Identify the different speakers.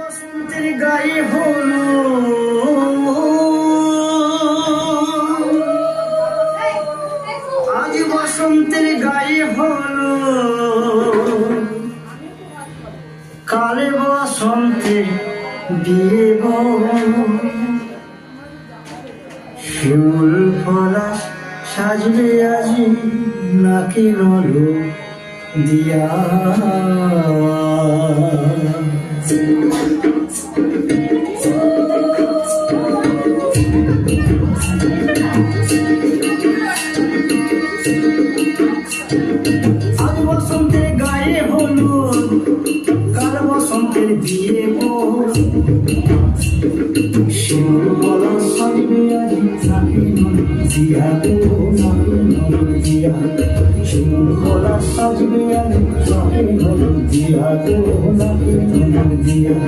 Speaker 1: বসন্তের গায়ে হলো আজ বসন্তের গায়ে হলো কালে বসন্তের বিয়ে শিমুল পলাশ সাজবে আজি নাকি রলো দিয়া আজ বসন্তের গায়ে হলো কাল বসন্তের বিয়ে শিমুল পলাশ সাজবে আজি নাকি রলো দিয়া নাকি দিয়া শিমুল পলাশ সাজবে আজি নাকি রলো দিয়া নাকি দিয়া